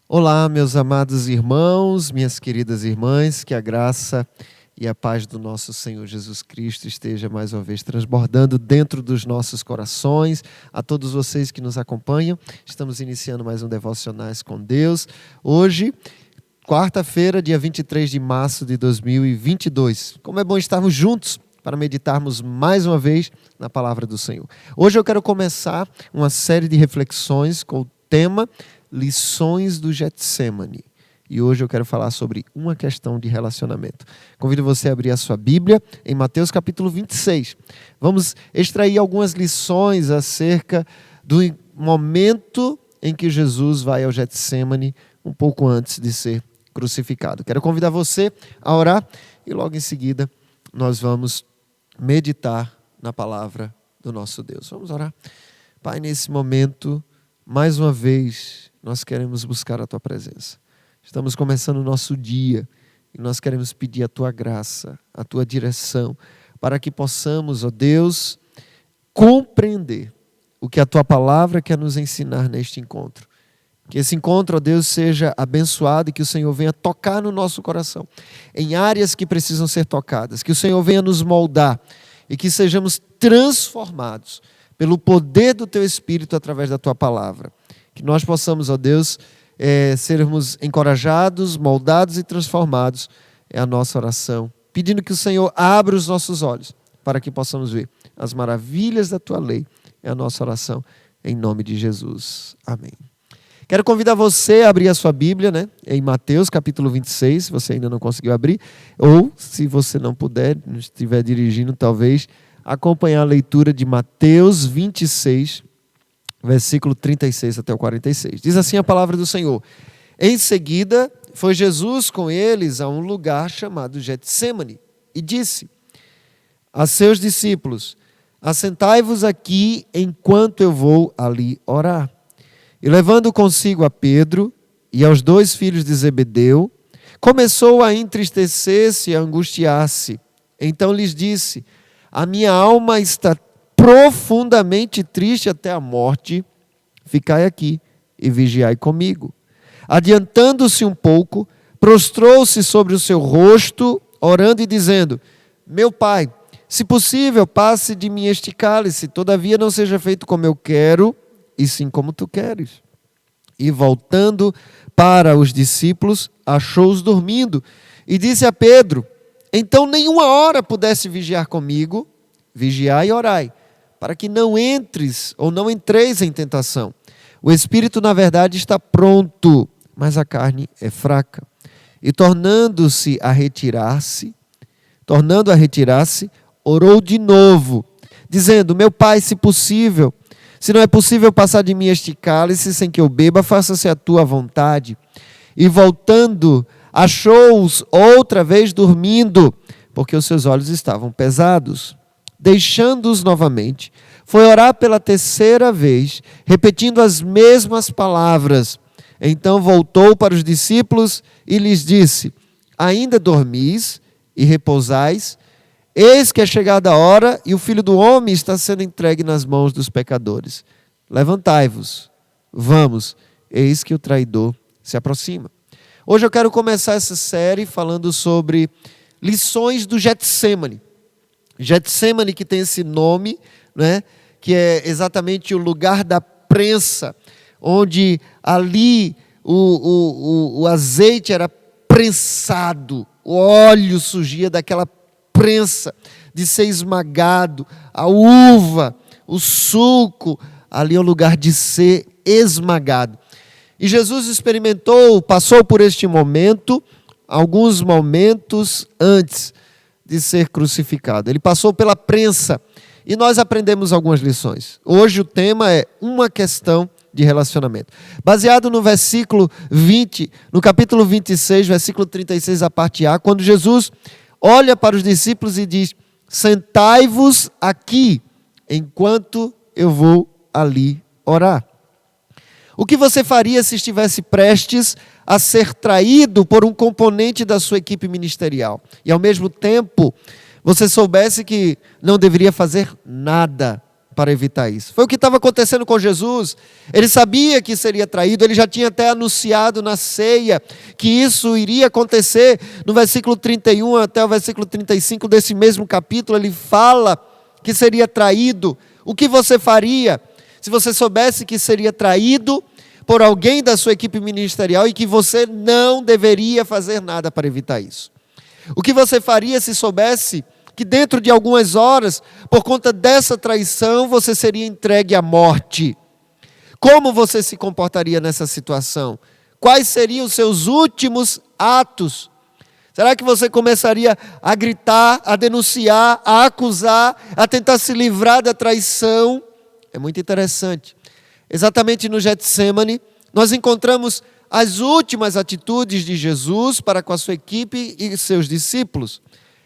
Olá, meus amados irmãos, minhas queridas irmãs, que a graça e a paz do nosso Senhor Jesus Cristo esteja mais uma vez transbordando dentro dos nossos corações. A todos vocês que nos acompanham, estamos iniciando mais um Devocionais com Deus. Hoje, quarta-feira, dia 23 de março de 2022. Como é bom estarmos juntos para meditarmos mais uma vez na palavra do Senhor. Hoje eu quero começar uma série de reflexões com o tema Lições do Getsemane. E hoje eu quero falar sobre uma questão de relacionamento. Convido você a abrir a sua Bíblia em Mateus capítulo 26. Vamos extrair algumas lições acerca do momento em que Jesus vai ao Getsemane, um pouco antes de ser crucificado. Quero convidar você a orar e logo em seguida nós vamos meditar na palavra do nosso Deus. Vamos orar. Pai, nesse momento, mais uma vez, nós queremos buscar a Tua presença. Estamos começando o nosso dia e nós queremos pedir a Tua graça, a Tua direção, para que possamos, ó Deus, compreender o que a Tua palavra quer nos ensinar neste encontro. Que esse encontro, ó Deus, seja abençoado e que o Senhor venha tocar no nosso coração, em áreas que precisam ser tocadas, que o Senhor venha nos moldar e que sejamos transformados pelo poder do Teu Espírito através da Tua palavra. Que nós possamos, ó Deus, sermos encorajados, moldados e transformados, é a nossa oração. Pedindo que o Senhor abra os nossos olhos para que possamos ver as maravilhas da Tua lei. É a nossa oração, em nome de Jesus. Amém. Quero convidar você a abrir a sua Bíblia, em Mateus capítulo 26, se você ainda não conseguiu abrir, ou se você não puder, não estiver dirigindo, talvez, acompanhar a leitura de Mateus 26, versículo 36 até o 46. Diz assim a palavra do Senhor: Em seguida, foi Jesus com eles a um lugar chamado Getsemane e disse a seus discípulos: Assentai-vos aqui enquanto eu vou ali orar. E levando consigo a Pedro e aos 2 filhos de Zebedeu, começou a entristecer-se e a angustiar-se. Então lhes disse: A minha alma está profundamente triste até a morte, ficai aqui e vigiai comigo. Adiantando-se um pouco, prostrou-se sobre o seu rosto, orando e dizendo: Meu Pai, se possível, passe de mim este cálice, todavia não seja feito como eu quero, e sim como tu queres. E voltando para os discípulos, achou-os dormindo, e disse a Pedro: Então nenhuma hora pudesse vigiar comigo, vigiai e orai, para que não entres ou não entreis em tentação. O espírito, na verdade, está pronto, mas a carne é fraca. E tornando a retirar-se, orou de novo, dizendo: Meu Pai, se possível, se não é possível passar de mim este cálice sem que eu beba, faça-se a tua vontade. E voltando, achou-os outra vez dormindo, porque os seus olhos estavam pesados. Deixando-os novamente, foi orar pela 3ª vez, repetindo as mesmas palavras. Então voltou para os discípulos e lhes disse: Ainda dormis e repousais? Eis que é chegada a hora e o Filho do Homem está sendo entregue nas mãos dos pecadores. Levantai-vos, vamos, eis que o traidor se aproxima. Hoje eu quero começar essa série falando sobre lições do Getsemane. Getsemane, que tem esse nome, que é exatamente o lugar da prensa, onde ali o azeite era prensado, o óleo surgia daquela prensa de ser esmagado, a uva, o suco, ali é o lugar de ser esmagado. E Jesus passou por este momento, alguns momentos antes de ser crucificado. Ele passou pela prensa e nós aprendemos algumas lições. Hoje o tema é uma questão de relacionamento. Baseado no versículo 20, no capítulo 26, versículo 36, a parte A, quando Jesus olha para os discípulos e diz: Sentai-vos aqui, enquanto eu vou ali orar. O que você faria se estivesse prestes a ser traído por um componente da sua equipe ministerial? E ao mesmo tempo, você soubesse que não deveria fazer nada para evitar isso. Foi o que estava acontecendo com Jesus. Ele sabia que seria traído, ele já tinha até anunciado na ceia que isso iria acontecer. No versículo 31 até o versículo 35 desse mesmo capítulo, ele fala que seria traído. O que você faria se você soubesse que seria traído por alguém da sua equipe ministerial e que você não deveria fazer nada para evitar isso? O que você faria se soubesse que dentro de algumas horas, por conta dessa traição, você seria entregue à morte? Como você se comportaria nessa situação? Quais seriam os seus últimos atos? Será que você começaria a gritar, a denunciar, a acusar, a tentar se livrar da traição? É muito interessante. Exatamente no Getsêmani, nós encontramos as últimas atitudes de Jesus para com a sua equipe e seus discípulos.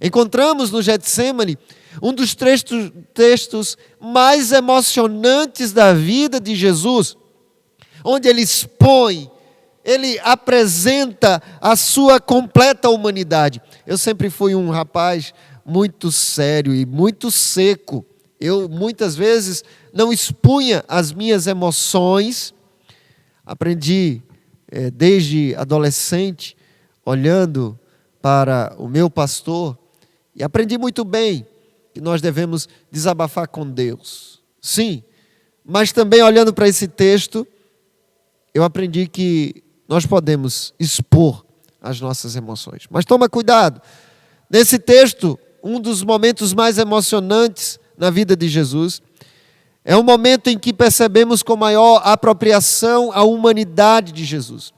Encontramos no Getsêmani um dos textos mais emocionantes da vida de Jesus, onde ele expõe, ele apresenta a sua completa humanidade. Eu sempre fui um rapaz muito sério e muito seco. Eu muitas vezes não expunha as minhas emoções. Aprendi desde adolescente, olhando para o meu pastor, e aprendi muito bem que nós devemos desabafar com Deus. Sim, mas também olhando para esse texto, eu aprendi que nós podemos expor as nossas emoções. Mas toma cuidado, nesse texto, um dos momentos mais emocionantes na vida de Jesus, é um momento em que percebemos com maior apropriação a humanidade de Jesus.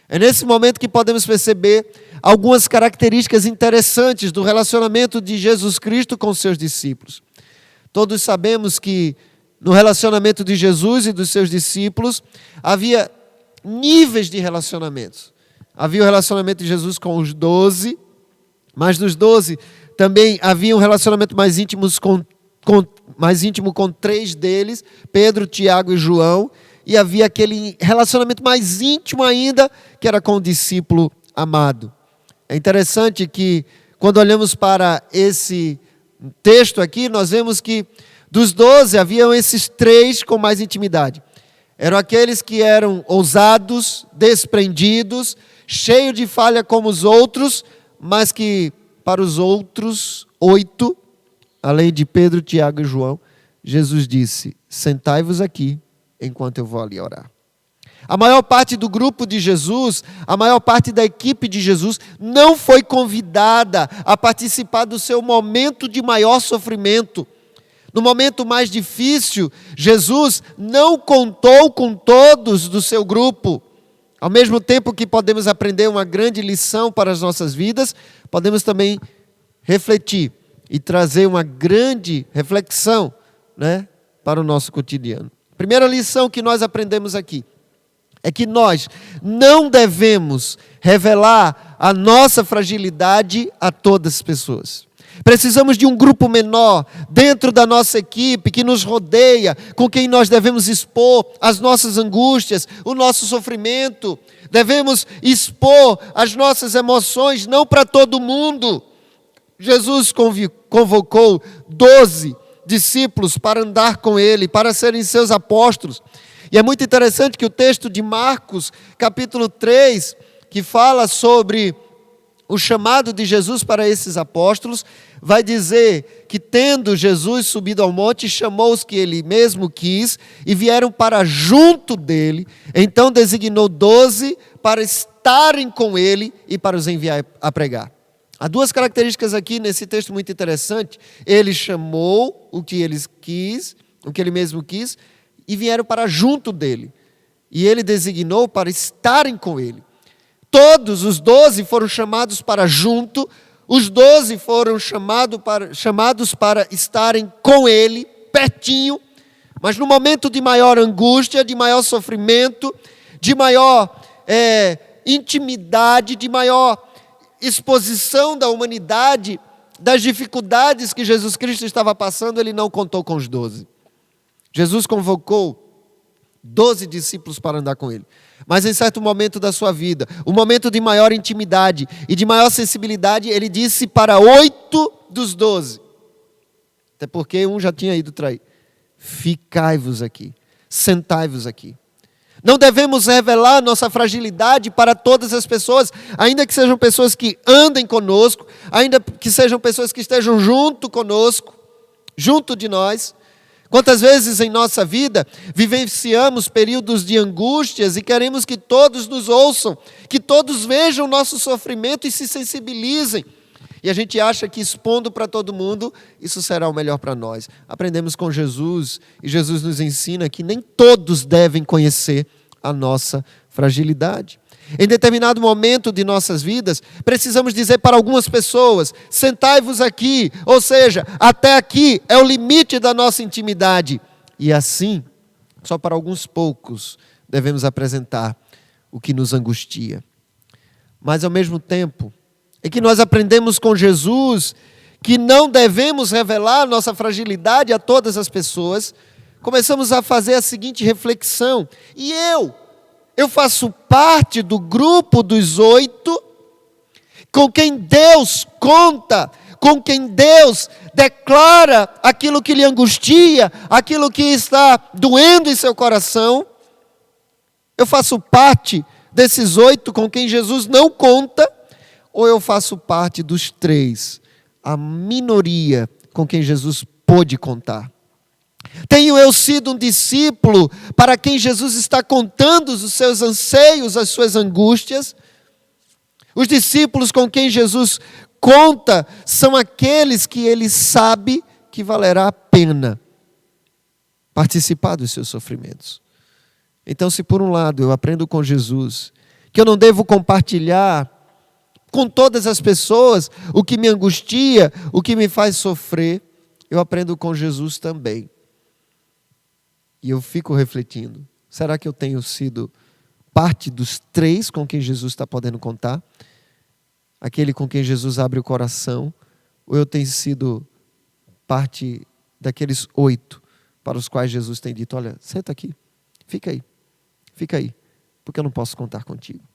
É nesse momento que podemos perceber algumas características interessantes do relacionamento de Jesus Cristo com seus discípulos. Todos sabemos que no relacionamento de Jesus e dos seus discípulos havia níveis de relacionamentos. Havia o relacionamento de Jesus com os 12, mas dos 12 também havia um relacionamento mais íntimo com 3 deles, Pedro, Tiago e João, e havia aquele relacionamento mais íntimo ainda, que era com o discípulo amado. É interessante que, quando olhamos para esse texto aqui, nós vemos que dos 12 haviam esses 3 com mais intimidade. Eram aqueles que eram ousados, desprendidos, cheios de falha como os outros, mas que para os outros 8, além de Pedro, Tiago e João, Jesus disse: sentai-vos aqui, enquanto eu vou ali orar. A maior parte do grupo de Jesus, a maior parte da equipe de Jesus, não foi convidada a participar do seu momento de maior sofrimento. No momento mais difícil, Jesus não contou com todos do seu grupo. Ao mesmo tempo que podemos aprender uma grande lição para as nossas vidas, podemos também refletir e trazer uma grande reflexão, para o nosso cotidiano. A primeira lição que nós aprendemos aqui é que nós não devemos revelar a nossa fragilidade a todas as pessoas. Precisamos de um grupo menor dentro da nossa equipe que nos rodeia, com quem nós devemos expor as nossas angústias, o nosso sofrimento. Devemos expor as nossas emoções, não para todo mundo. Jesus convocou 12 discípulos para andar com ele, para serem seus apóstolos. E é muito interessante que o texto de Marcos, capítulo 3, que fala sobre o chamado de Jesus para esses apóstolos, vai dizer que, tendo Jesus subido ao monte, chamou os que ele mesmo quis e vieram para junto dele. Então designou 12 para estarem com ele e para os enviar a pregar. Há 2 características aqui nesse texto muito interessante. Ele chamou o que ele quis, o que ele mesmo quis, e vieram para junto dele. E ele designou para estarem com ele. Todos os 12 foram chamados para junto, os 12 foram chamados para estarem com ele, pertinho, mas no momento de maior angústia, de maior sofrimento, de maior intimidade, de maior exposição da humanidade, das dificuldades que Jesus Cristo estava passando, ele não contou com os 12. Jesus convocou 12 discípulos para andar com ele. Mas em certo momento da sua vida, um momento de maior intimidade e de maior sensibilidade, ele disse para 8 dos 12. Até porque um já tinha ido trair. Ficai-vos aqui, sentai-vos aqui. Não devemos revelar nossa fragilidade para todas as pessoas, ainda que sejam pessoas que andem conosco, ainda que sejam pessoas que estejam junto conosco, junto de nós. Quantas vezes em nossa vida vivenciamos períodos de angústias e queremos que todos nos ouçam, que todos vejam o nosso sofrimento e se sensibilizem. E a gente acha que expondo para todo mundo, isso será o melhor para nós. Aprendemos com Jesus e Jesus nos ensina que nem todos devem conhecer a nossa fragilidade. Em determinado momento de nossas vidas, precisamos dizer para algumas pessoas: sentai-vos aqui, ou seja, até aqui é o limite da nossa intimidade. E assim, só para alguns poucos, devemos apresentar o que nos angustia. Mas ao mesmo tempo, é que nós aprendemos com Jesus que não devemos revelar nossa fragilidade a todas as pessoas, começamos a fazer a seguinte reflexão: e eu faço parte do grupo dos 8, com quem Deus conta, com quem Deus declara aquilo que lhe angustia, aquilo que está doendo em seu coração? Eu faço parte desses 8 com quem Jesus não conta? Ou eu faço parte dos 3, a minoria com quem Jesus pôde contar? Tenho eu sido um discípulo para quem Jesus está contando os seus anseios, as suas angústias? Os discípulos com quem Jesus conta são aqueles que ele sabe que valerá a pena participar dos seus sofrimentos. Então, se por um lado eu aprendo com Jesus que eu não devo compartilhar com todas as pessoas o que me angustia, o que me faz sofrer, eu aprendo com Jesus também. E eu fico refletindo: será que eu tenho sido parte dos 3 com quem Jesus está podendo contar? Aquele com quem Jesus abre o coração? Ou eu tenho sido parte daqueles 8 para os quais Jesus tem dito: olha, senta aqui, fica aí, porque eu não posso contar contigo.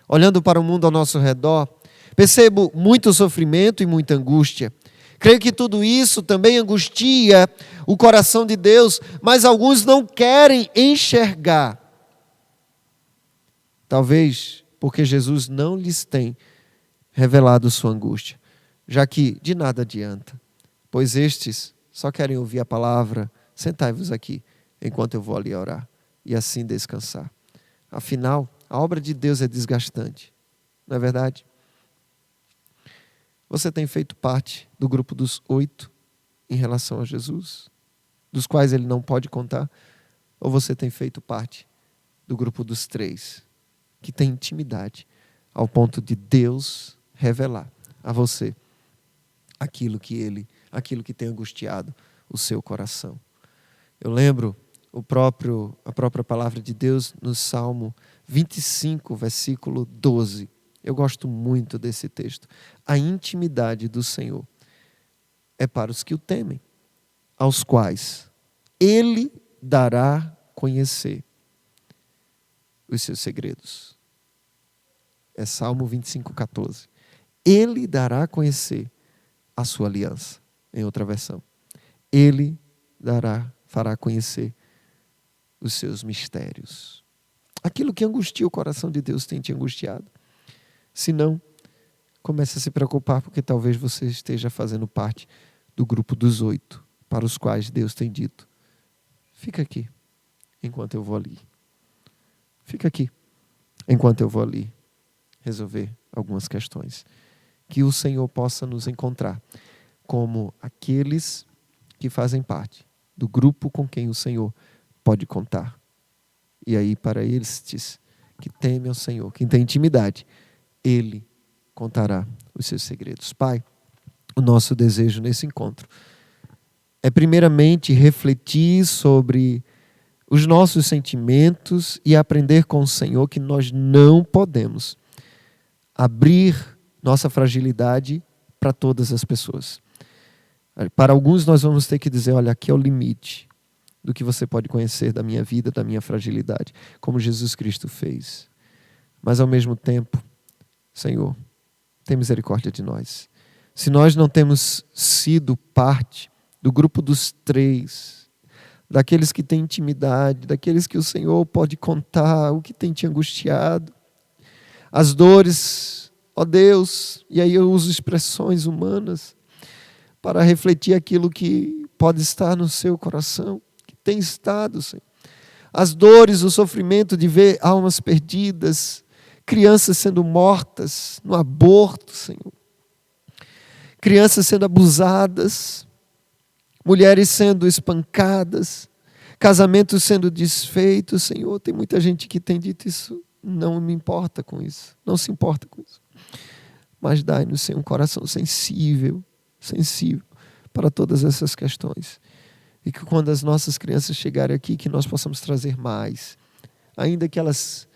Olhando para o mundo ao nosso redor, percebo muito sofrimento e muita angústia. Creio que tudo isso também angustia o coração de Deus, mas alguns não querem enxergar. Talvez porque Jesus não lhes tem revelado sua angústia, já que de nada adianta, pois estes só querem ouvir a palavra: sentai-vos aqui, enquanto eu vou ali orar, e assim descansar. Afinal, a obra de Deus é desgastante, não é verdade? Você tem feito parte do grupo dos 8 em relação a Jesus, dos quais ele não pode contar? Ou você tem feito parte do grupo dos 3, que tem intimidade ao ponto de Deus revelar a você aquilo que tem angustiado o seu coração? Eu lembro a própria palavra de Deus no Salmo 25, versículo 12. Eu gosto muito desse texto. A intimidade do Senhor é para os que o temem, aos quais Ele dará conhecer os seus segredos. É Salmo 25, 14. Ele dará conhecer a sua aliança, em outra versão. Ele fará conhecer os seus mistérios. Aquilo que angustia o coração de Deus tem te angustiado? Se não, comece a se preocupar, porque talvez você esteja fazendo parte do grupo dos 8, para os quais Deus tem dito: fica aqui, enquanto eu vou ali. Fica aqui, enquanto eu vou ali resolver algumas questões. Que o Senhor possa nos encontrar como aqueles que fazem parte do grupo com quem o Senhor pode contar. E aí, para estes que temem ao Senhor, que têm intimidade, Ele contará os seus segredos. Pai, o nosso desejo nesse encontro é primeiramente refletir sobre os nossos sentimentos e aprender com o Senhor que nós não podemos abrir nossa fragilidade para todas as pessoas. Para alguns nós vamos ter que dizer: olha, aqui é o limite. do que você pode conhecer da minha vida, da minha fragilidade, como Jesus Cristo fez. Mas ao mesmo tempo, Senhor, tem misericórdia de nós. Se nós não temos sido parte do grupo dos 3, daqueles que têm intimidade, daqueles que o Senhor pode contar o que tem te angustiado, as dores, ó Deus, e aí eu uso expressões humanas para refletir aquilo que pode estar no seu coração, que tem estado, Senhor. As dores, o sofrimento de ver almas perdidas, crianças sendo mortas no aborto, Senhor. Crianças sendo abusadas, mulheres sendo espancadas, casamentos sendo desfeitos, Senhor. Tem muita gente que tem dito isso, não me importa com isso, não se importa com isso. Mas dai-nos, Senhor, um coração sensível para todas essas questões. E que quando as nossas crianças chegarem aqui, que nós possamos trazer mais. Ainda que elas,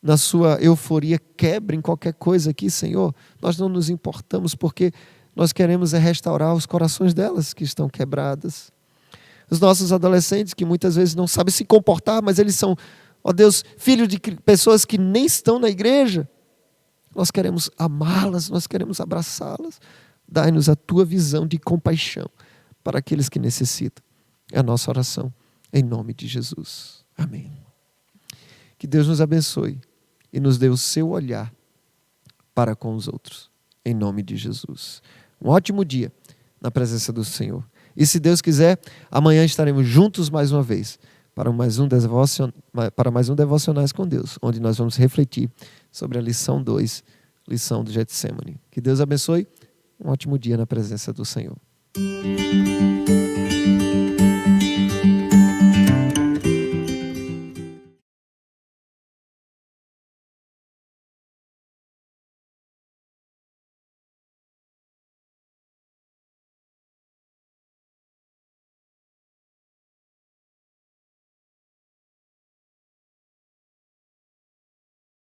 na sua euforia, quebrem qualquer coisa aqui, Senhor, nós não nos importamos, porque nós queremos restaurar os corações delas que estão quebradas. Os nossos adolescentes que muitas vezes não sabem se comportar, mas eles são, ó Deus, filhos de pessoas que nem estão na igreja. Nós queremos amá-las, nós queremos abraçá-las. Dai-nos a tua visão de compaixão para aqueles que necessitam. É a nossa oração, em nome de Jesus. Amém. Que Deus nos abençoe e nos dê o seu olhar para com os outros, em nome de Jesus. Um ótimo dia na presença do Senhor. E se Deus quiser, amanhã estaremos juntos mais uma vez para mais um Devocionais com Deus, onde nós vamos refletir sobre a lição 2, lição do Getsemane. Que Deus abençoe. Um ótimo dia na presença do Senhor.